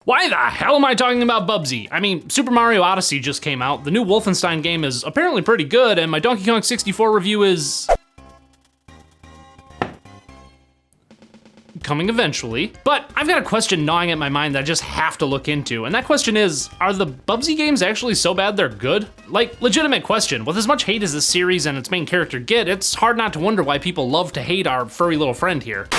Why the hell am I talking about Bubsy? I mean, Super Mario Odyssey just came out, the new Wolfenstein game is apparently pretty good, and my Donkey Kong 64 review is... coming eventually. But I've got a question gnawing at my mind that I just have to look into, and that question is, are the Bubsy games actually so bad they're good? Like, legitimate question. With as much hate as this series and its main character get, it's hard not to wonder why people love to hate our furry little friend here.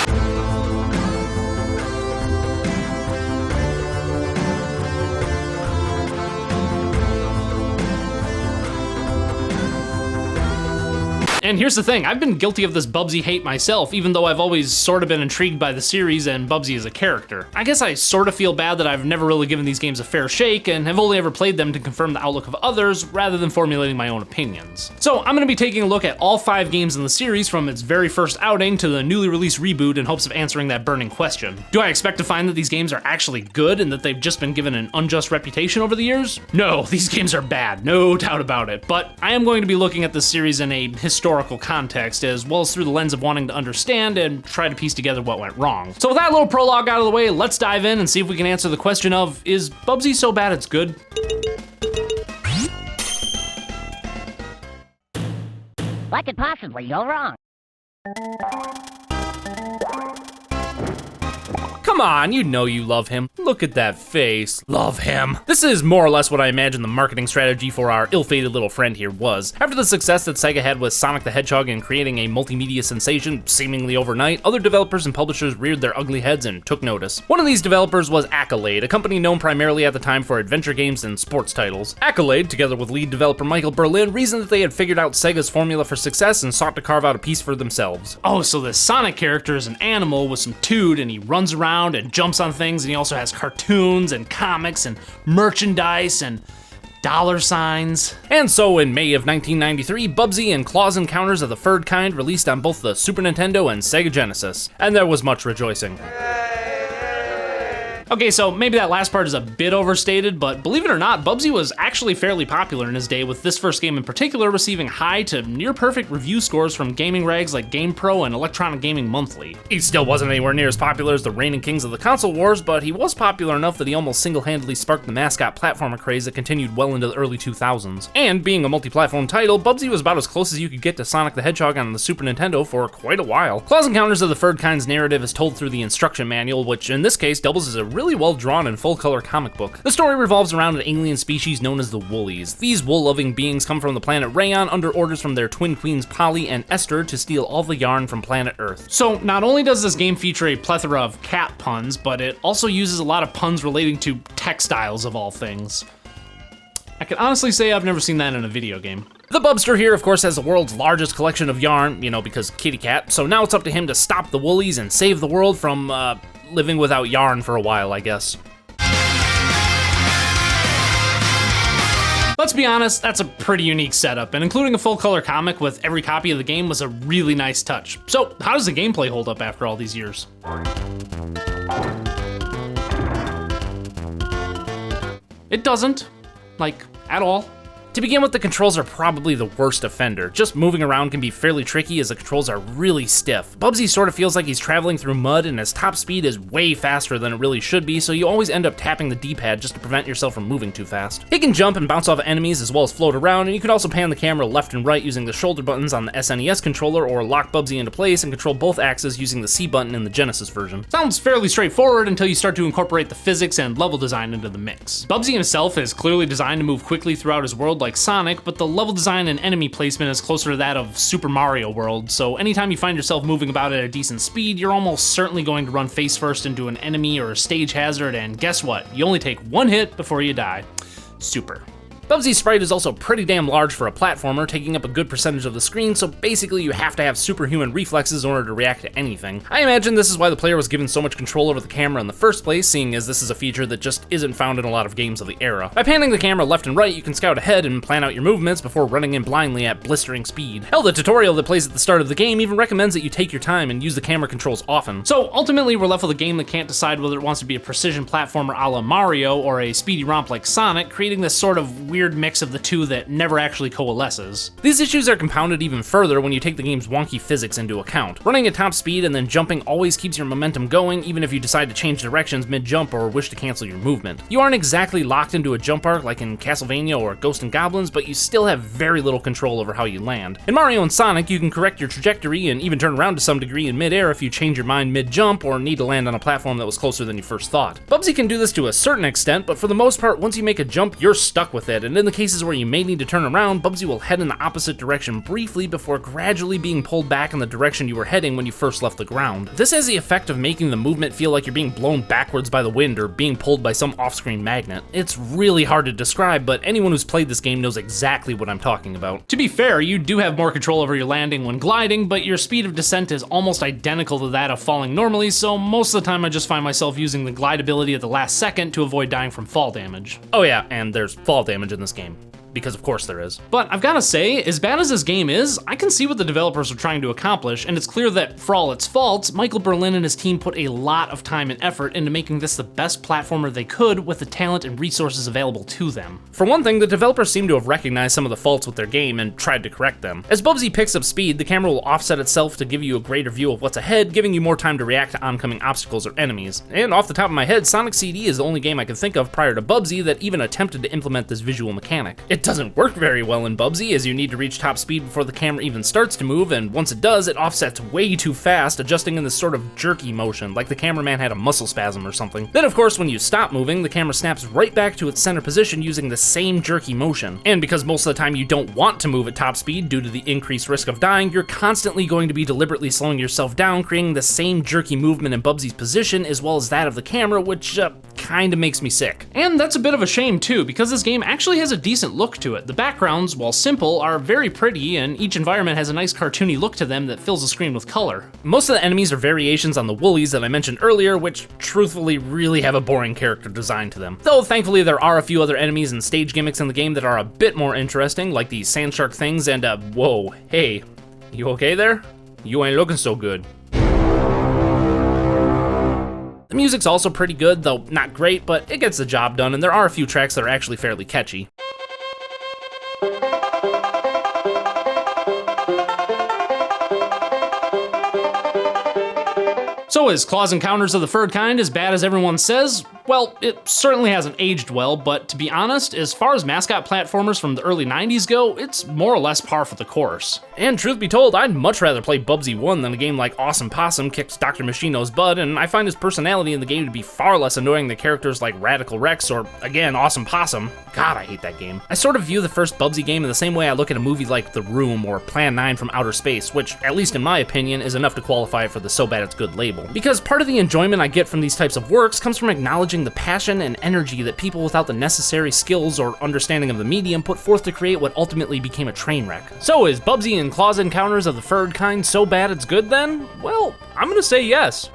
And here's the thing, I've been guilty of this Bubsy hate myself, even though I've always sort of been intrigued by the series and Bubsy as a character. I guess I sort of feel bad that I've never really given these games a fair shake and have only ever played them to confirm the outlook of others rather than formulating my own opinions. So I'm gonna be taking a look at all 5 games in the series from its very first outing to the newly released reboot in hopes of answering that burning question. Do I expect to find that these games are actually good and that they've just been given an unjust reputation over the years? No, these games are bad, no doubt about it, but I am going to be looking at this series in a historical context, as well as through the lens of wanting to understand and try to piece together what went wrong. So with that little prologue out of the way, let's dive in and see if we can answer the question of, is Bubsy so bad it's good? What could possibly go wrong? Come on, you know you love him. Look at that face. Love him. This is more or less what I imagine the marketing strategy for our ill-fated little friend here was. After the success that Sega had with Sonic the Hedgehog and creating a multimedia sensation seemingly overnight, other developers and publishers reared their ugly heads and took notice. One of these developers was Accolade, a company known primarily at the time for adventure games and sports titles. Accolade, together with lead developer Michael Berlin, reasoned that they had figured out Sega's formula for success and sought to carve out a piece for themselves. Oh, so this Sonic character is an animal with some toot and he runs around and jumps on things, and he also has cartoons and comics and merchandise and dollar signs. And so in May of 1993, Bubsy and Claws Encounters of the Furred Kind released on both the Super Nintendo and Sega Genesis, and there was much rejoicing. Okay, so maybe that last part is a bit overstated, but believe it or not, Bubsy was actually fairly popular in his day, with this first game in particular receiving high to near perfect review scores from gaming rags like GamePro and Electronic Gaming Monthly. He still wasn't anywhere near as popular as the reigning kings of the console wars, but he was popular enough that he almost single-handedly sparked the mascot platformer craze that continued well into the early 2000s. And being a multi-platform title, Bubsy was about as close as you could get to Sonic the Hedgehog on the Super Nintendo for quite a while. Claws Encounters of the Furred Kind's narrative is told through the instruction manual, which in this case doubles as a really well-drawn and full-color comic book. The story revolves around an alien species known as the Woolies. These wool-loving beings come from the planet Rayon under orders from their twin queens Polly and Esther to steal all the yarn from planet Earth. So not only does this game feature a plethora of cat puns, but it also uses a lot of puns relating to textiles of all things. I can honestly say I've never seen that in a video game. The Bubster here, of course, has the world's largest collection of yarn, you know, because kitty cat, so now it's up to him to stop the Woolies and save the world from, living without yarn for a while, I guess. Let's be honest, that's a pretty unique setup, and including a full-color comic with every copy of the game was a really nice touch. So, how does the gameplay hold up after all these years? It doesn't. Like, at all. To begin with, the controls are probably the worst offender. Just moving around can be fairly tricky as the controls are really stiff. Bubsy sort of feels like he's traveling through mud, and his top speed is way faster than it really should be, so you always end up tapping the D-pad just to prevent yourself from moving too fast. He can jump and bounce off enemies as well as float around, and you can also pan the camera left and right using the shoulder buttons on the SNES controller, or lock Bubsy into place and control both axes using the C button in the Genesis version. Sounds fairly straightforward until you start to incorporate the physics and level design into the mix. Bubsy himself is clearly designed to move quickly throughout his world like Sonic, but the level design and enemy placement is closer to that of Super Mario World, so anytime you find yourself moving about at a decent speed, you're almost certainly going to run face first into an enemy or a stage hazard, and guess what? You only take one hit before you die. Super. Bubsy's sprite is also pretty damn large for a platformer, taking up a good percentage of the screen, so basically you have to have superhuman reflexes in order to react to anything. I imagine this is why the player was given so much control over the camera in the first place, seeing as this is a feature that just isn't found in a lot of games of the era. By panning the camera left and right, you can scout ahead and plan out your movements before running in blindly at blistering speed. Hell, the tutorial that plays at the start of the game even recommends that you take your time and use the camera controls often. So ultimately, we're left with a game that can't decide whether it wants to be a precision platformer a la Mario or a speedy romp like Sonic, creating this sort of weird weird mix of the two that never actually coalesces. These issues are compounded even further when you take the game's wonky physics into account. Running at top speed and then jumping always keeps your momentum going, even if you decide to change directions mid-jump or wish to cancel your movement. You aren't exactly locked into a jump arc like in Castlevania or Ghosts and Goblins, but you still have very little control over how you land. In Mario and Sonic, you can correct your trajectory and even turn around to some degree in mid-air if you change your mind mid-jump or need to land on a platform that was closer than you first thought. Bubsy can do this to a certain extent, but for the most part, once you make a jump, you're stuck with it, and in the cases where you may need to turn around, Bubsy will head in the opposite direction briefly before gradually being pulled back in the direction you were heading when you first left the ground. This has the effect of making the movement feel like you're being blown backwards by the wind or being pulled by some off-screen magnet. It's really hard to describe, but anyone who's played this game knows exactly what I'm talking about. To be fair, you do have more control over your landing when gliding, but your speed of descent is almost identical to that of falling normally, so most of the time I just find myself using the glide ability at the last second to avoid dying from fall damage. Oh yeah, and there's fall damage in this game. Because of course there is. But I've gotta say, as bad as this game is, I can see what the developers are trying to accomplish, and it's clear that, for all its faults, Michael Berlin and his team put a lot of time and effort into making this the best platformer they could with the talent and resources available to them. For one thing, the developers seem to have recognized some of the faults with their game and tried to correct them. As Bubsy picks up speed, the camera will offset itself to give you a greater view of what's ahead, giving you more time to react to oncoming obstacles or enemies. And off the top of my head, Sonic CD is the only game I can think of prior to Bubsy that even attempted to implement this visual mechanic. It doesn't work very well in Bubsy, as you need to reach top speed before the camera even starts to move, and once it does, it offsets way too fast, adjusting in this sort of jerky motion, like the cameraman had a muscle spasm or something. Then of course, when you stop moving, the camera snaps right back to its center position using the same jerky motion. And because most of the time you don't want to move at top speed due to the increased risk of dying, you're constantly going to be deliberately slowing yourself down, creating the same jerky movement in Bubsy's position as well as that of the camera, which kinda makes me sick. And that's a bit of a shame too, because this game actually has a decent look to it. The backgrounds, while simple, are very pretty, and each environment has a nice cartoony look to them that fills the screen with color. Most of the enemies are variations on the Woolies that I mentioned earlier, which truthfully really have a boring character design to them. Though thankfully there are a few other enemies and stage gimmicks in the game that are a bit more interesting, like the sand shark things and whoa, hey, you okay there? You ain't looking so good. The music's also pretty good, though not great, but it gets the job done, and there are a few tracks that are actually fairly catchy. So is Claws Encounters of the Furred Kind as bad as everyone says? Well, it certainly hasn't aged well, but to be honest, as far as mascot platformers from the early 90s go, it's more or less par for the course. And truth be told, I'd much rather play Bubsy 1 than a game like Awesome Possum kicks Dr. Machino's butt, and I find his personality in the game to be far less annoying than characters like Radical Rex or, again, Awesome Possum. God, I hate that game. I sort of view the first Bubsy game in the same way I look at a movie like The Room or Plan 9 from Outer Space, which, at least in my opinion, is enough to qualify for the so bad it's good label. Because part of the enjoyment I get from these types of works comes from acknowledging the passion and energy that people without the necessary skills or understanding of the medium put forth to create what ultimately became a train wreck. So is Bubsy and Claws Encounters of the Furred Kind so bad it's good then? Well, I'm gonna say yes.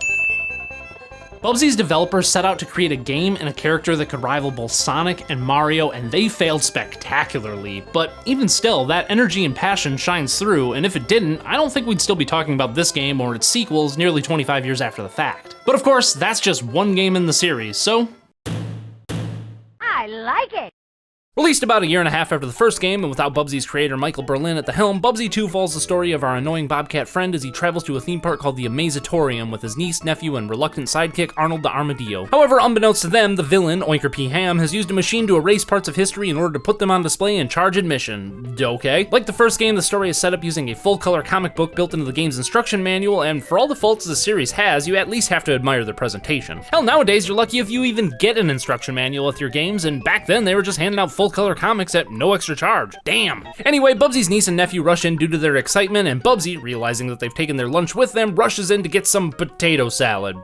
Bubsy's developers set out to create a game and a character that could rival both Sonic and Mario, and they failed spectacularly. But even still, that energy and passion shines through, and if it didn't, I don't think we'd still be talking about this game or its sequels nearly 25 years after the fact. But of course, that's just one game in the series, so I like it. Released about a year and a half after the first game, and without Bubsy's creator Michael Berlin at the helm, Bubsy 2 follows the story of our annoying bobcat friend as he travels to a theme park called the Amazatorium with his niece, nephew, and reluctant sidekick Arnold the Armadillo. However, unbeknownst to them, the villain, Oinker P. Ham, has used a machine to erase parts of history in order to put them on display and charge admission. Okay. Like the first game, the story is set up using a full-color comic book built into the game's instruction manual, and for all the faults the series has, you at least have to admire their presentation. Hell, nowadays you're lucky if you even get an instruction manual with your games, and back then they were just handing out full-color comics at no extra charge. Damn. Anyway, Bubsy's niece and nephew rush in due to their excitement, and Bubsy, realizing that they've taken their lunch with them, rushes in to get some potato salad.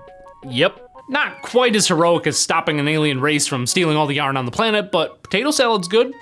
Yep. Not quite as heroic as stopping an alien race from stealing all the yarn on the planet, but potato salad's good.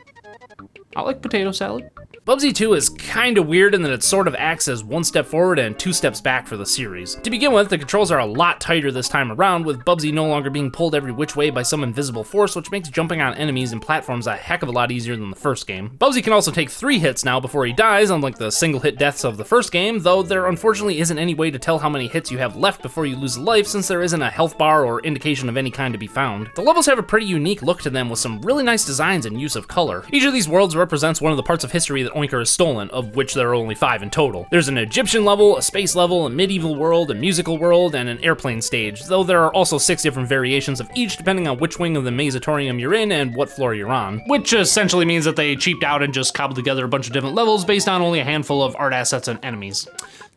I like potato salad. Bubsy 2 is kinda weird in that it sort of acts as one step forward and 2 steps back for the series. To begin with, the controls are a lot tighter this time around, with Bubsy no longer being pulled every which way by some invisible force, which makes jumping on enemies and platforms a heck of a lot easier than the first game. Bubsy can also take 3 hits now before he dies, unlike the single hit deaths of the first game, though there unfortunately isn't any way to tell how many hits you have left before you lose life, since there isn't a health bar or indication of any kind to be found. The levels have a pretty unique look to them, with some really nice designs and use of color. Each of these worlds represents one of the parts of history that Oinker has stolen, of which there are only 5 in total. There's an Egyptian level, a space level, a medieval world, a musical world, and an airplane stage, though there are also 6 different variations of each depending on which wing of the Mazatorium you're in and what floor you're on. Which essentially means that they cheaped out and just cobbled together a bunch of different levels based on only a handful of art assets and enemies.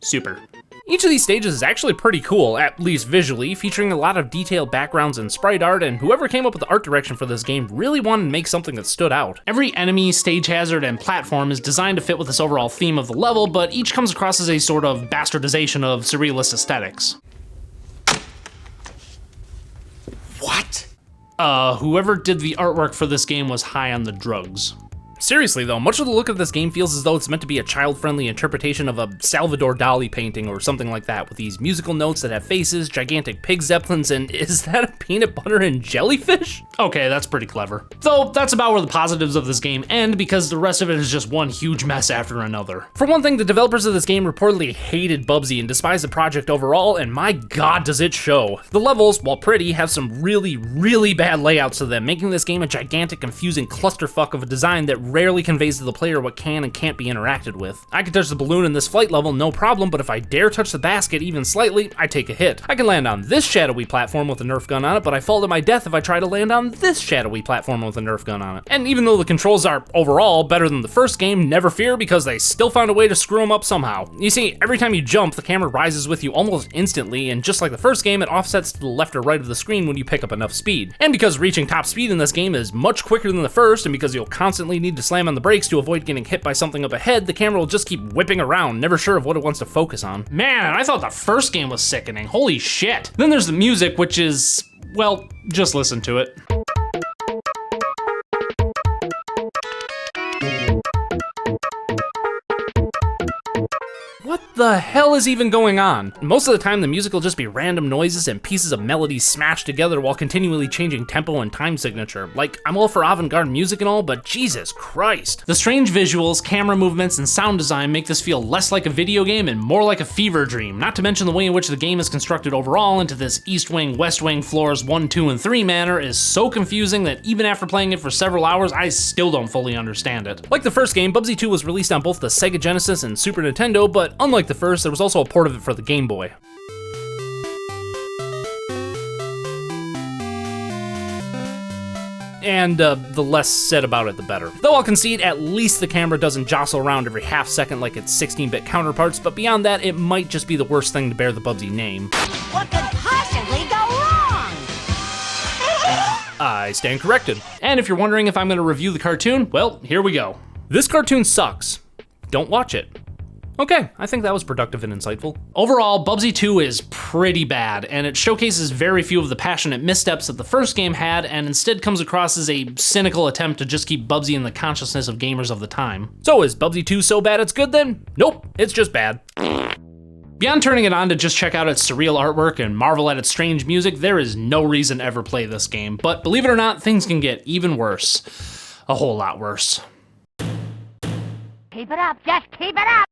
Super. Each of these stages is actually pretty cool, at least visually, featuring a lot of detailed backgrounds and sprite art, and whoever came up with the art direction for this game really wanted to make something that stood out. Every enemy, stage hazard, and platform is designed to fit with this overall theme of the level, but each comes across as a sort of bastardization of surrealist aesthetics. What? Whoever did the artwork for this game was high on the drugs. Seriously though, much of the look of this game feels as though it's meant to be a child-friendly interpretation of a Salvador Dali painting or something like that, with these musical notes that have faces, gigantic pig zeppelins, and is that a peanut butter and jellyfish? Okay, that's pretty clever. Though, that's about where the positives of this game end, because the rest of it is just one huge mess after another. For one thing, the developers of this game reportedly hated Bubsy and despised the project overall, and my god does it show. The levels, while pretty, have some really, really bad layouts to them, making this game a gigantic, confusing clusterfuck of a design that rarely conveys to the player what can and can't be interacted with. I can touch the balloon in this flight level, no problem, but if I dare touch the basket even slightly, I take a hit. I can land on this shadowy platform with a Nerf gun on it, but I fall to my death if I try to land on this shadowy platform with a Nerf gun on it. And even though the controls are overall better than the first game, never fear, because they still found a way to screw them up somehow. You see, every time you jump, the camera rises with you almost instantly, and just like the first game, it offsets to the left or right of the screen when you pick up enough speed. And because reaching top speed in this game is much quicker than the first, and because you'll constantly need to slam on the brakes to avoid getting hit by something up ahead, the camera will just keep whipping around, never sure of what it wants to focus on. Man, I thought the first game was sickening, holy shit. Then there's the music, which is, well, just listen to it. What the hell is even going on? Most of the time, the music will just be random noises and pieces of melodies smashed together while continually changing tempo and time signature. Like, I'm all for avant-garde music and all, but Jesus Christ. The strange visuals, camera movements, and sound design make this feel less like a video game and more like a fever dream, not to mention the way in which the game is constructed overall into this East Wing, West Wing floors 1, 2, and 3 manner is so confusing that even after playing it for several hours, I still don't fully understand it. Like the first game, Bubsy 2 was released on both the Sega Genesis and Super Nintendo, but unlike the first, there was also a port of it for the Game Boy. And the less said about it, the better. Though I'll concede, at least the camera doesn't jostle around every half second like its 16-bit counterparts, but beyond that, it might just be the worst thing to bear the Bubsy name. What could possibly go wrong? I stand corrected. And if you're wondering if I'm going to review the cartoon, well, here we go. This cartoon sucks. Don't watch it. Okay, I think that was productive and insightful. Overall, Bubsy 2 is pretty bad, and it showcases very few of the passionate missteps that the first game had, and instead comes across as a cynical attempt to just keep Bubsy in the consciousness of gamers of the time. So is Bubsy 2 so bad it's good then? Nope, it's just bad. Beyond turning it on to just check out its surreal artwork and marvel at its strange music, there is no reason to ever play this game, but believe it or not, things can get even worse. A whole lot worse. Keep it up, just keep it up!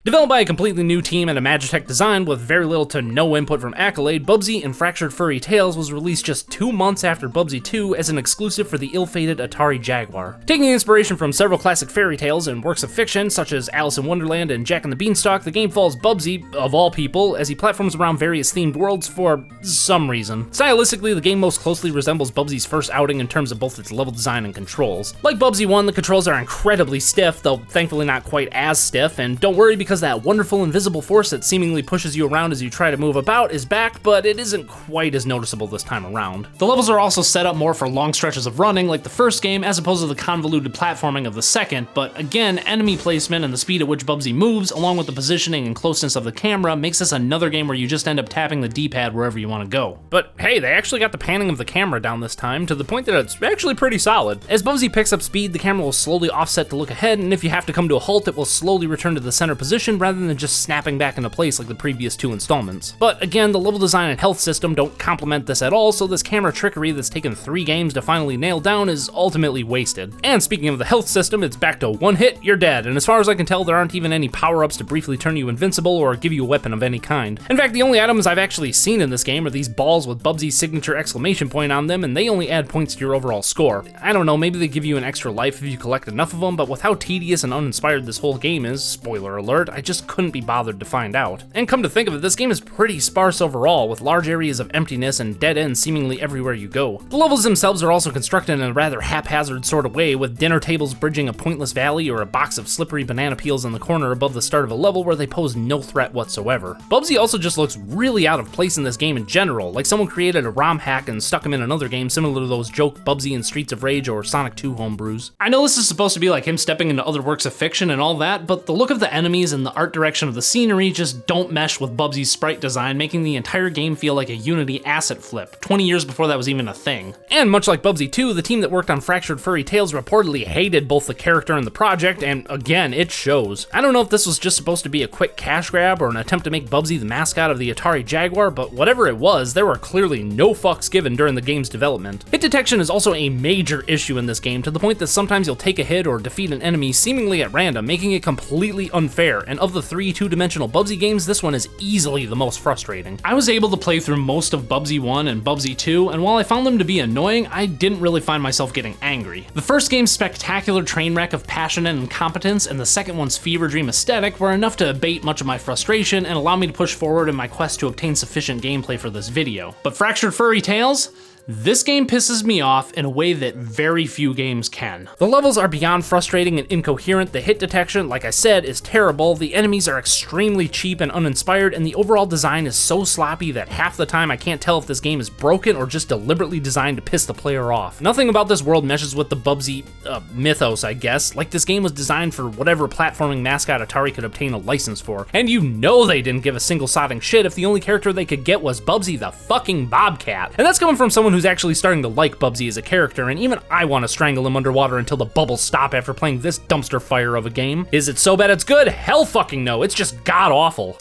Developed by a completely new team and a Magitech design with very little to no input from Accolade, Bubsy and Fractured Furry Tales was released just 2 months after Bubsy 2 as an exclusive for the ill-fated Atari Jaguar. Taking inspiration from several classic fairy tales and works of fiction such as Alice in Wonderland and Jack and the Beanstalk, the game follows Bubsy, of all people, as he platforms around various themed worlds for some reason. Stylistically, the game most closely resembles Bubsy's first outing in terms of both its level design and controls. Like Bubsy 1, the controls are incredibly stiff, though thankfully not quite as stiff, and don't worry because because that wonderful invisible force that seemingly pushes you around as you try to move about is back, but it isn't quite as noticeable this time around. The levels are also set up more for long stretches of running like the first game, as opposed to the convoluted platforming of the second, but again, enemy placement and the speed at which Bubsy moves, along with the positioning and closeness of the camera, makes this another game where you just end up tapping the D-pad wherever you want to go. But hey, they actually got the panning of the camera down this time, to the point that it's actually pretty solid. As Bubsy picks up speed, the camera will slowly offset to look ahead, and if you have to come to a halt, it will slowly return to the center position rather than just snapping back into place like the previous 2 installments. But again, the level design and health system don't complement this at all, so this camera trickery that's taken 3 games to finally nail down is ultimately wasted. And speaking of the health system, it's back to 1 hit, you're dead, and as far as I can tell, there aren't even any power-ups to briefly turn you invincible or give you a weapon of any kind. In fact, the only items I've actually seen in this game are these balls with Bubsy's signature exclamation point on them, and they only add points to your overall score. I don't know, maybe they give you an extra life if you collect enough of them, but with how tedious and uninspired this whole game is, spoiler alert, I just couldn't be bothered to find out. And come to think of it, this game is pretty sparse overall, with large areas of emptiness and dead ends seemingly everywhere you go. The levels themselves are also constructed in a rather haphazard sort of way, with dinner tables bridging a pointless valley or a box of slippery banana peels in the corner above the start of a level where they pose no threat whatsoever. Bubsy also just looks really out of place in this game in general, like someone created a ROM hack and stuck him in another game similar to those joke Bubsy in Streets of Rage or Sonic 2 homebrews. I know this is supposed to be like him stepping into other works of fiction and all that, but the look of the enemies and the art direction of the scenery just don't mesh with Bubsy's sprite design, making the entire game feel like a Unity asset flip, 20 years before that was even a thing. And much like Bubsy 2, the team that worked on Fractured Furry Tales reportedly hated both the character and the project, and again, it shows. I don't know if this was just supposed to be a quick cash grab or an attempt to make Bubsy the mascot of the Atari Jaguar, but whatever it was, there were clearly no fucks given during the game's development. Hit detection is also a major issue in this game, to the point that sometimes you'll take a hit or defeat an enemy seemingly at random, making it completely unfair, and of the 3 two-dimensional Bubsy games, this one is easily the most frustrating. I was able to play through most of Bubsy 1 and Bubsy 2, and while I found them to be annoying, I didn't really find myself getting angry. The first game's spectacular train wreck of passion and incompetence, and the second one's fever dream aesthetic were enough to abate much of my frustration and allow me to push forward in my quest to obtain sufficient gameplay for this video. But Fractured Furry Tales? This game pisses me off in a way that very few games can. The levels are beyond frustrating and incoherent, the hit detection, like I said, is terrible, the enemies are extremely cheap and uninspired, and the overall design is so sloppy that half the time I can't tell if this game is broken or just deliberately designed to piss the player off. Nothing about this world meshes with the Bubsy mythos, I guess, like this game was designed for whatever platforming mascot Atari could obtain a license for, and you know they didn't give a single sodding shit if the only character they could get was Bubsy the fucking Bobcat. And that's coming from someone who's actually starting to like Bubsy as a character, and even I want to strangle him underwater until the bubbles stop after playing this dumpster fire of a game. Is it so bad it's good? Hell fucking no, it's just god awful.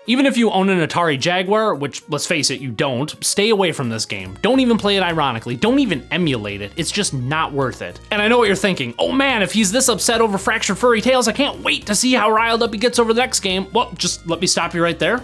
Even if you own an Atari Jaguar, which, let's face it, you don't, stay away from this game. Don't even play it ironically, don't even emulate it, it's just not worth it. And I know what you're thinking, oh man, if he's this upset over Fractured Furry Tales, I can't wait to see how riled up he gets over the next game. Well, just let me stop you right there.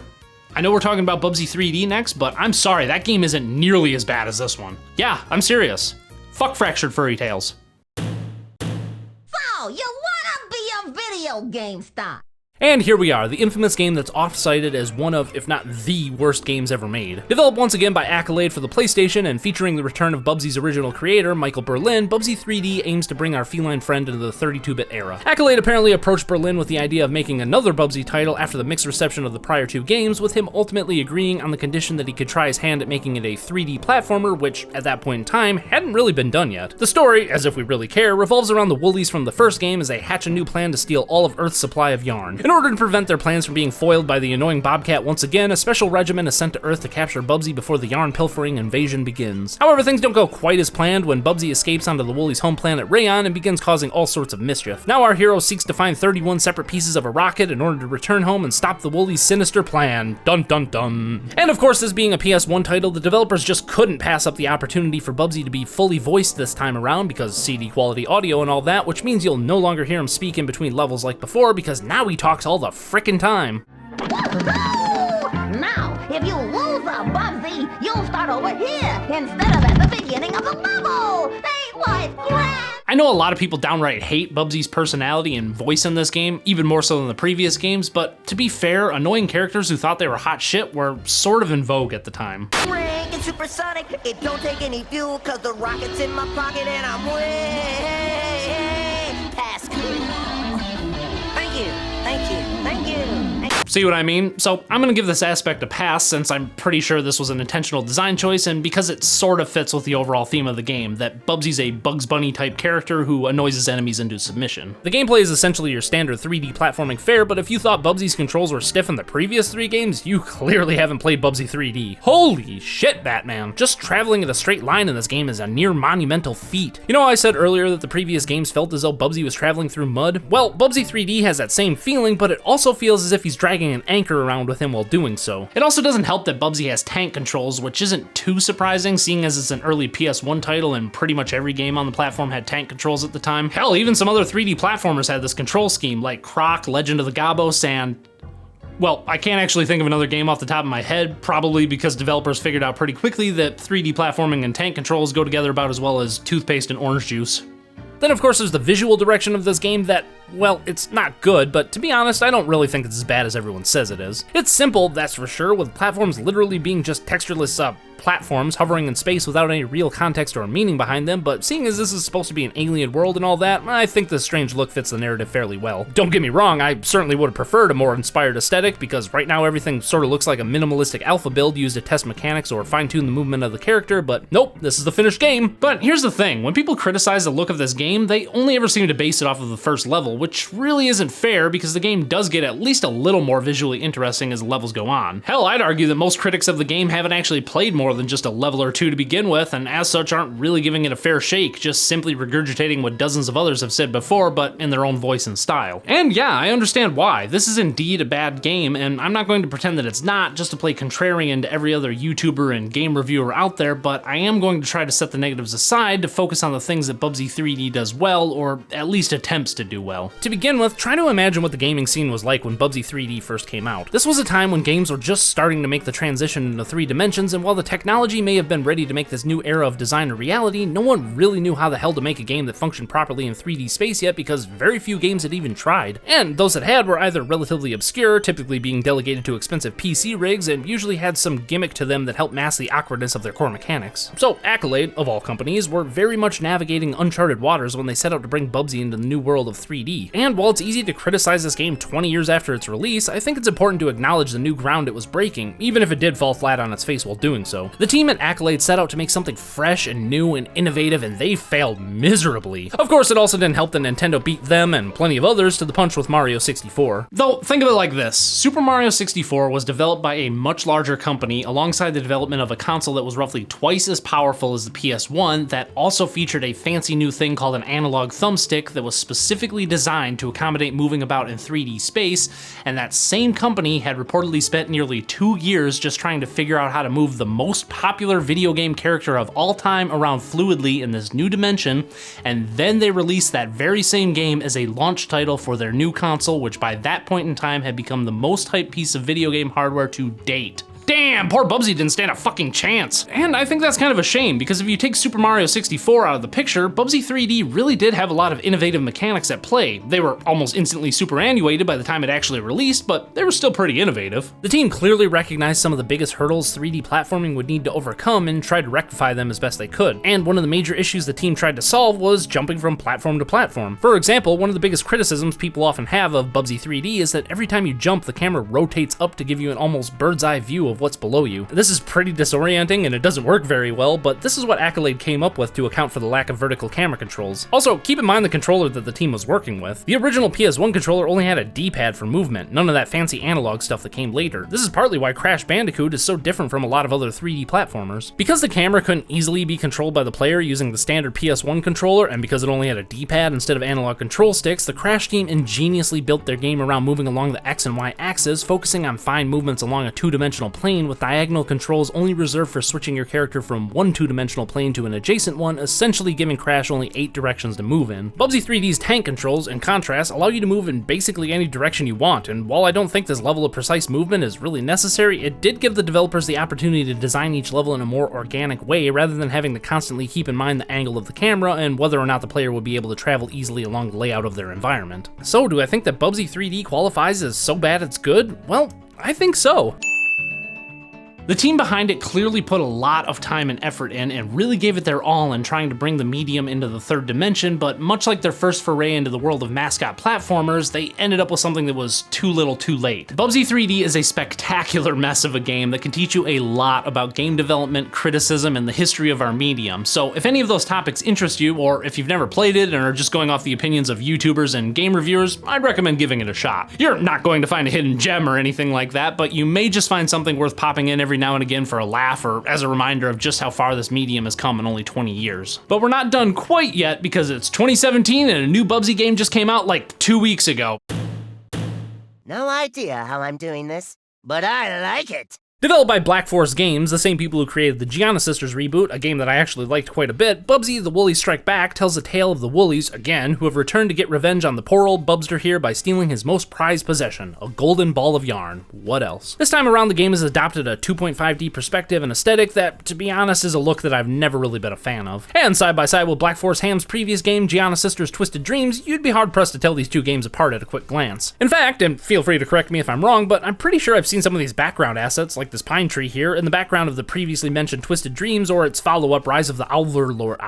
I know we're talking about Bubsy 3D next, but I'm sorry, that game isn't nearly as bad as this one. Yeah, I'm serious. Fuck Fractured Furry Tales. So, you wanna be a video game star? And here we are, the infamous game that's oft-cited as one of, if not the worst games ever made. Developed once again by Accolade for the PlayStation and featuring the return of Bubsy's original creator, Michael Berlin, Bubsy 3D aims to bring our feline friend into the 32-bit era. Accolade apparently approached Berlin with the idea of making another Bubsy title after the mixed reception of the prior 2 games, with him ultimately agreeing on the condition that he could try his hand at making it a 3D platformer, which, at that point in time, hadn't really been done yet. The story, as if we really care, revolves around the Woolies from the first game as they hatch a new plan to steal all of Earth's supply of yarn. In order to prevent their plans from being foiled by the annoying Bobcat once again, a special regiment is sent to Earth to capture Bubsy before the yarn pilfering invasion begins. However, things don't go quite as planned when Bubsy escapes onto the Woolies' home planet Rayon and begins causing all sorts of mischief. Now our hero seeks to find 31 separate pieces of a rocket in order to return home and stop the Woolies' sinister plan. Dun dun dun. And of course, this being a PS1 title, the developers just couldn't pass up the opportunity for Bubsy to be fully voiced this time around because CD quality audio and all that, which means you'll no longer hear him speak in between levels like before because now he talks all the frickin' time. Now, if you lose a Bubsy, you'll start over here instead of at the beginning of the level. Ain't life grand? I know a lot of people downright hate Bubsy's personality and voice in this game, even more so than the previous games, but to be fair, annoying characters who thought they were hot shit were sort of in vogue at the time. Rank and supersonic, it don't take any fuel, cause the rocket's in my pocket and I'm way past cool. Thank you. See what I mean? So I'm gonna give this aspect a pass since I'm pretty sure this was an intentional design choice and because it sort of fits with the overall theme of the game, that Bubsy's a Bugs Bunny type character who annoys his enemies into submission. The gameplay is essentially your standard 3D platforming fare, but if you thought Bubsy's controls were stiff in the previous 3 games, you clearly haven't played Bubsy 3D. Holy shit, Batman. Just traveling in a straight line in this game is a near monumental feat. You know how I said earlier that the previous games felt as though Bubsy was traveling through mud? Well, Bubsy 3D has that same feeling, but it also feels as if he's dragging an anchor around with him while doing so. It also doesn't help that Bubsy has tank controls, which isn't too surprising seeing as it's an early PS1 title and pretty much every game on the platform had tank controls at the time. Hell, even some other 3D platformers had this control scheme, like Croc, Legend of the Gabos, and well, I can't actually think of another game off the top of my head, probably because developers figured out pretty quickly that 3D platforming and tank controls go together about as well as toothpaste and orange juice. Then of course there's the visual direction of this game that, well, it's not good, but to be honest, I don't really think it's as bad as everyone says it is. It's simple, that's for sure, with platforms literally being just textureless platforms hovering in space without any real context or meaning behind them, but seeing as this is supposed to be an alien world and all that, I think the strange look fits the narrative fairly well. Don't get me wrong, I certainly would have preferred a more inspired aesthetic, because right now everything sort of looks like a minimalistic alpha build used to test mechanics or fine-tune the movement of the character, but nope, this is the finished game. But here's the thing, when people criticize the look of this game, they only ever seem to base it off of the first level, which really isn't fair because the game does get at least a little more visually interesting as the levels go on. Hell, I'd argue that most critics of the game haven't actually played more than just a level or two to begin with, and as such aren't really giving it a fair shake, just simply regurgitating what dozens of others have said before, but in their own voice and style. And yeah, I understand why. This is indeed a bad game, and I'm not going to pretend that it's not just to play contrarian to every other YouTuber and game reviewer out there, but I am going to try to set the negatives aside to focus on the things that Bubsy 3D does well, or at least attempts to do well. To begin with, try to imagine what the gaming scene was like when Bubsy 3D first came out. This was a time when games were just starting to make the transition into 3 dimensions, and while the technology may have been ready to make this new era of design a reality, no one really knew how the hell to make a game that functioned properly in 3D space yet because very few games had even tried. And those that had were either relatively obscure, typically being delegated to expensive PC rigs, and usually had some gimmick to them that helped mask the awkwardness of their core mechanics. So Accolade, of all companies, were very much navigating uncharted waters when they set out to bring Bubsy into the new world of 3D. And while it's easy to criticize this game 20 years after its release, I think it's important to acknowledge the new ground it was breaking, even if it did fall flat on its face while doing so. The team at Accolade set out to make something fresh and new and innovative, and they failed miserably. Of course, it also didn't help that Nintendo beat them and plenty of others to the punch with Mario 64. Though, think of it like this. Super Mario 64 was developed by a much larger company alongside the development of a console that was roughly twice as powerful as the PS1 that also featured a fancy new thing called an analog thumbstick that was specifically designed to accommodate moving about in 3D space, and that same company had reportedly spent nearly 2 years just trying to figure out how to move the most popular video game character of all time around fluidly in this new dimension, and then they released that very same game as a launch title for their new console, which by that point in time had become the most hyped piece of video game hardware to date. Damn, poor Bubsy didn't stand a fucking chance. And I think that's kind of a shame, because if you take Super Mario 64 out of the picture, Bubsy 3D really did have a lot of innovative mechanics at play. They were almost instantly superannuated by the time it actually released, but they were still pretty innovative. The team clearly recognized some of the biggest hurdles 3D platforming would need to overcome and tried to rectify them as best they could. And one of the major issues the team tried to solve was jumping from platform to platform. For example, one of the biggest criticisms people often have of Bubsy 3D is that every time you jump, the camera rotates up to give you an almost bird's eye view of what's below you. This is pretty disorienting and it doesn't work very well, but this is what Accolade came up with to account for the lack of vertical camera controls. Also, keep in mind the controller that the team was working with. The original PS1 controller only had a D-pad for movement, none of that fancy analog stuff that came later. This is partly why Crash Bandicoot is so different from a lot of other 3D platformers. Because the camera couldn't easily be controlled by the player using the standard PS1 controller, and because it only had a D-pad instead of analog control sticks, the Crash team ingeniously built their game around moving along the X and Y axis, focusing on fine movements along a two-dimensional plane with diagonal controls only reserved for switching your character from one two-dimensional plane to an adjacent one, essentially giving Crash only 8 directions to move in. Bubsy 3D's tank controls, in contrast, allow you to move in basically any direction you want, and while I don't think this level of precise movement is really necessary, it did give the developers the opportunity to design each level in a more organic way rather than having to constantly keep in mind the angle of the camera and whether or not the player would be able to travel easily along the layout of their environment. So do I think that Bubsy 3D qualifies as so bad it's good? Well, I think so. The team behind it clearly put a lot of time and effort in and really gave it their all in trying to bring the medium into the third dimension, but much like their first foray into the world of mascot platformers, they ended up with something that was too little too late. Bubsy 3D is a spectacular mess of a game that can teach you a lot about game development, criticism, and the history of our medium. So if any of those topics interest you, or if you've never played it and are just going off the opinions of YouTubers and game reviewers, I'd recommend giving it a shot. You're not going to find a hidden gem or anything like that, but you may just find something worth popping in every now and again for a laugh or as a reminder of just how far this medium has come in only 20 years. But we're not done quite yet because it's 2017 and a new Bubsy game just came out like 2 weeks ago. No idea how I'm doing this, but I like it. Developed by Black Forest Games, the same people who created the Gianna Sisters reboot, a game that I actually liked quite a bit, Bubsy the Woolies Strike Back tells the tale of the Woolies, again, who have returned to get revenge on the poor old Bubster here by stealing his most prized possession, a golden ball of yarn. What else? This time around, the game has adopted a 2.5D perspective and aesthetic that, to be honest, is a look that I've never really been a fan of. And side by side with Black Forest Ham's previous game, Gianna Sisters Twisted Dreams, you'd be hard-pressed to tell these two games apart at a quick glance. In fact, and feel free to correct me if I'm wrong, but I'm pretty sure I've seen some of these background assets, like this pine tree here, in the background of the previously mentioned Twisted Dreams or its follow-up Rise of the Owlverlord.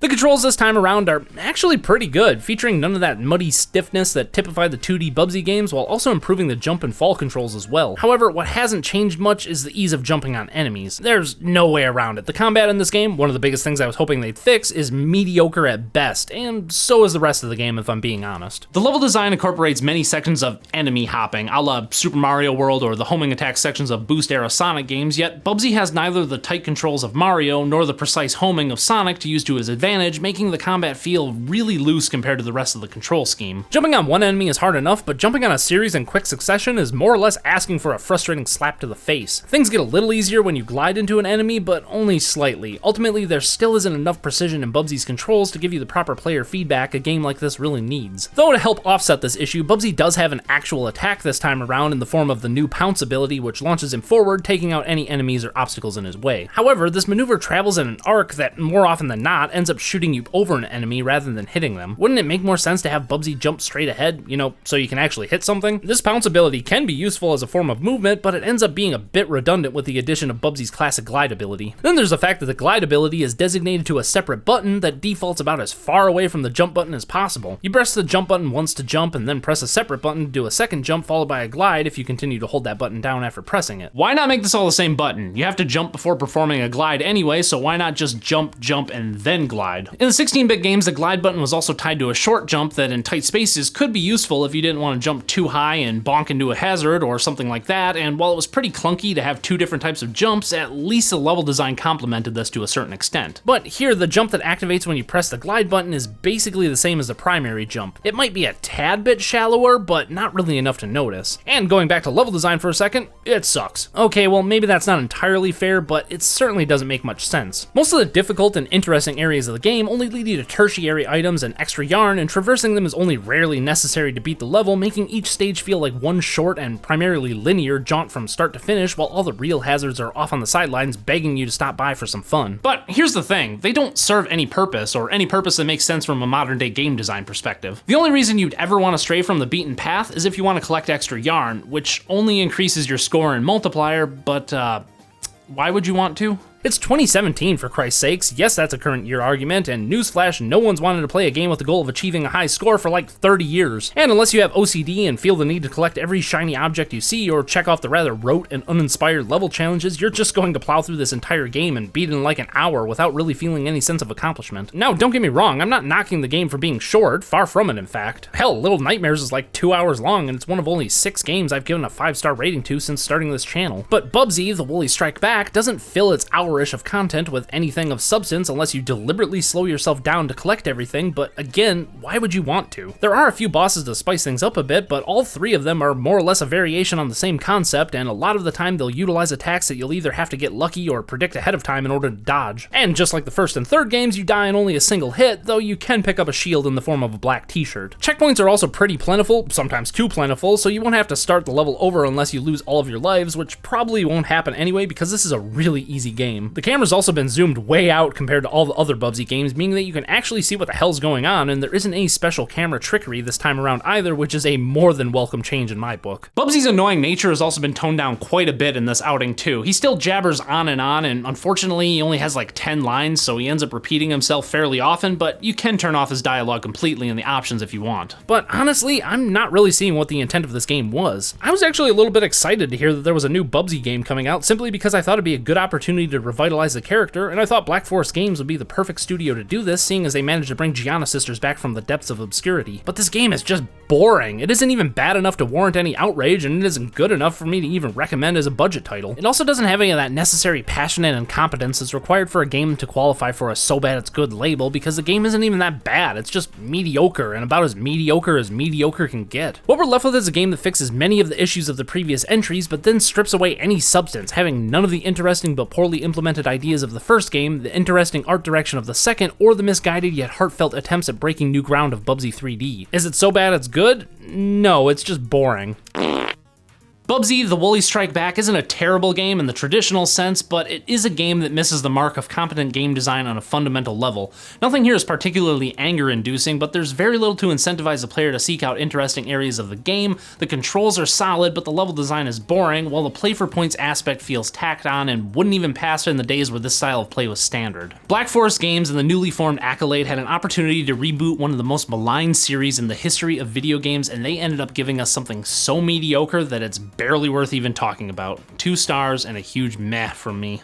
The controls this time around are actually pretty good, featuring none of that muddy stiffness that typified the 2D Bubsy games while also improving the jump and fall controls as well. However, what hasn't changed much is the ease of jumping on enemies. There's no way around it. The combat in this game, one of the biggest things I was hoping they'd fix, is mediocre at best, and so is the rest of the game if I'm being honest. The level design incorporates many sections of enemy hopping, a la Super Mario World or the homing attack sections of Boost-era Sonic games, yet Bubsy has neither the tight controls of Mario nor the precise homing of Sonic to use to his advantage, making the combat feel really loose compared to the rest of the control scheme. Jumping on one enemy is hard enough, but jumping on a series in quick succession is more or less asking for a frustrating slap to the face. Things get a little easier when you glide into an enemy, but only slightly. Ultimately, there still isn't enough precision in Bubsy's controls to give you the proper player feedback a game like this really needs. Though to help offset this issue, Bubsy does have an actual attack this time around in the form of the new Pounce ability, which launches him forward, taking out any enemies or obstacles in his way. However, this maneuver travels in an arc that, more often than not, ends up shooting you over an enemy rather than hitting them. Wouldn't it make more sense to have Bubsy jump straight ahead, so you can actually hit something? This Pounce ability can be useful as a form of movement, but it ends up being a bit redundant with the addition of Bubsy's classic glide ability. Then there's the fact that the glide ability is designated to a separate button that defaults about as far away from the jump button as possible. You press the jump button once to jump and then press a separate button to do a second jump followed by a glide if you continue to hold that button down after pressing it. Why not make this all the same button? You have to jump before performing a glide anyway, so why not just jump, and then glide? In the 16-bit games, the glide button was also tied to a short jump that in tight spaces could be useful if you didn't want to jump too high and bonk into a hazard or something like that, and while it was pretty clunky to have two different types of jumps, at least the level design complemented this to a certain extent. But here, the jump that activates when you press the glide button is basically the same as the primary jump. It might be a tad bit shallower, but not really enough to notice. And going back to level design for a second, it sucks. Okay, well maybe that's not entirely fair, but it certainly doesn't make much sense. Most of the difficult and interesting areas of the game only lead you to tertiary items and extra yarn, and traversing them is only rarely necessary to beat the level, making each stage feel like one short and primarily linear jaunt from start to finish, while all the real hazards are off on the sidelines begging you to stop by for some fun. But here's the thing, they don't serve any purpose, or any purpose that makes sense from a modern day game design perspective. The only reason you'd ever want to stray from the beaten path is if you want to collect extra yarn, which only increases your score and multiplier, but why would you want to? It's 2017, for Christ's sakes. Yes, that's a current year argument, and newsflash, no one's wanted to play a game with the goal of achieving a high score for like 30 years. And unless you have OCD and feel the need to collect every shiny object you see or check off the rather rote and uninspired level challenges, you're just going to plow through this entire game and beat it in like an hour without really feeling any sense of accomplishment. Now, don't get me wrong, I'm not knocking the game for being short, far from it in fact. Hell, Little Nightmares is like 2 hours long, and it's one of only 6 games I've given a 5-star rating to since starting this channel. But Bubsy, the Woolies Strike Back, doesn't fill its hour-ish of content with anything of substance unless you deliberately slow yourself down to collect everything, but again, why would you want to? There are a few bosses to spice things up a bit, but all 3 of them are more or less a variation on the same concept, and a lot of the time they'll utilize attacks that you'll either have to get lucky or predict ahead of time in order to dodge. And just like the first and third games, you die in only a single hit, though you can pick up a shield in the form of a black t-shirt. Checkpoints are also pretty plentiful, sometimes too plentiful, so you won't have to start the level over unless you lose all of your lives, which probably won't happen anyway because this is a really easy game. game. The camera's also been zoomed way out compared to all the other Bubsy games, meaning that you can actually see what the hell's going on, and there isn't any special camera trickery this time around either, which is a more than welcome change in my book. Bubsy's annoying nature has also been toned down quite a bit in this outing too. He still jabbers on, and unfortunately he only has like 10 lines, so he ends up repeating himself fairly often, but you can turn off his dialogue completely in the options if you want. But honestly, I'm not really seeing what the intent of this game was. I was actually a little bit excited to hear that there was a new Bubsy game coming out, simply because I thought it'd be a good opportunity to revitalize the character, and I thought Black Forest Games would be the perfect studio to do this, seeing as they managed to bring Gianna Sisters back from the depths of obscurity. But this game is just boring. It isn't even bad enough to warrant any outrage, and it isn't good enough for me to even recommend as a budget title. It also doesn't have any of that necessary passion and incompetence that's required for a game to qualify for a so bad it's good label, because the game isn't even that bad. It's just mediocre, and about as mediocre can get. What we're left with is a game that fixes many of the issues of the previous entries, but then strips away any substance, having none of the interesting but poorly implemented ideas of the first game, the interesting art direction of the second, or the misguided yet heartfelt attempts at breaking new ground of Bubsy 3D. Is it so bad it's good? No, it's just boring. Bubsy, the Woolies Strike Back isn't a terrible game in the traditional sense, but it is a game that misses the mark of competent game design on a fundamental level. Nothing here is particularly anger-inducing, but there's very little to incentivize the player to seek out interesting areas of the game. The controls are solid, but the level design is boring, while the play for points aspect feels tacked on and wouldn't even pass in the days where this style of play was standard. Black Forest Games and the newly formed Accolade had an opportunity to reboot one of the most maligned series in the history of video games, and they ended up giving us something so mediocre that it's barely worth even talking about. 2 stars and a huge meh from me.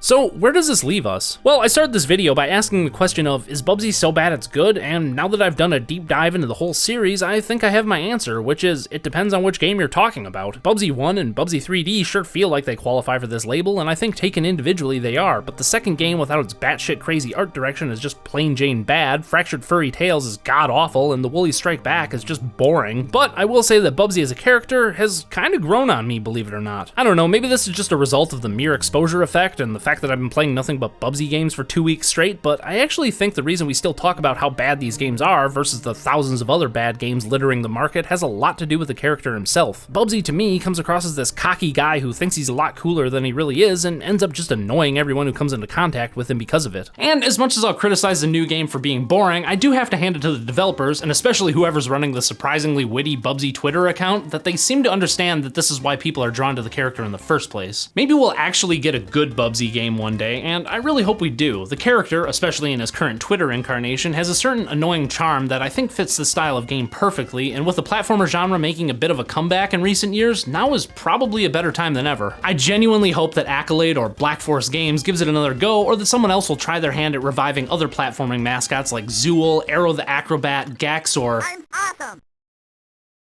So where does this leave us? Well, I started this video by asking the question of, is Bubsy so bad it's good? And now that I've done a deep dive into the whole series, I think I have my answer, which is, it depends on which game you're talking about. Bubsy 1 and Bubsy 3D sure feel like they qualify for this label, and I think taken individually they are, but the second game without its batshit crazy art direction is just plain Jane bad, Fractured Furry Tales is god-awful, and the Woolies Strike Back is just boring. But I will say that Bubsy as a character has kind of grown on me, believe it or not. I don't know, maybe this is just a result of the mere exposure effect and the fact that I've been playing nothing but Bubsy games for 2 weeks straight, but I actually think the reason we still talk about how bad these games are versus the thousands of other bad games littering the market has a lot to do with the character himself. Bubsy to me comes across as this cocky guy who thinks he's a lot cooler than he really is and ends up just annoying everyone who comes into contact with him because of it. And as much as I'll criticize the new game for being boring, I do have to hand it to the developers, and especially whoever's running the surprisingly witty Bubsy Twitter account, that they seem to understand that this is why people are drawn to the character in the first place. Maybe we'll actually get a good Bubsy game one day, and I really hope we do. The character, especially in his current Twitter incarnation, has a certain annoying charm that I think fits the style of game perfectly, and with the platformer genre making a bit of a comeback in recent years, now is probably a better time than ever. I genuinely hope that Accolade or Black Forest Games gives it another go, or that someone else will try their hand at reviving other platforming mascots like Zool, Arrow the Acrobat, Gex, or... I'm awesome!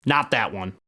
Not that one.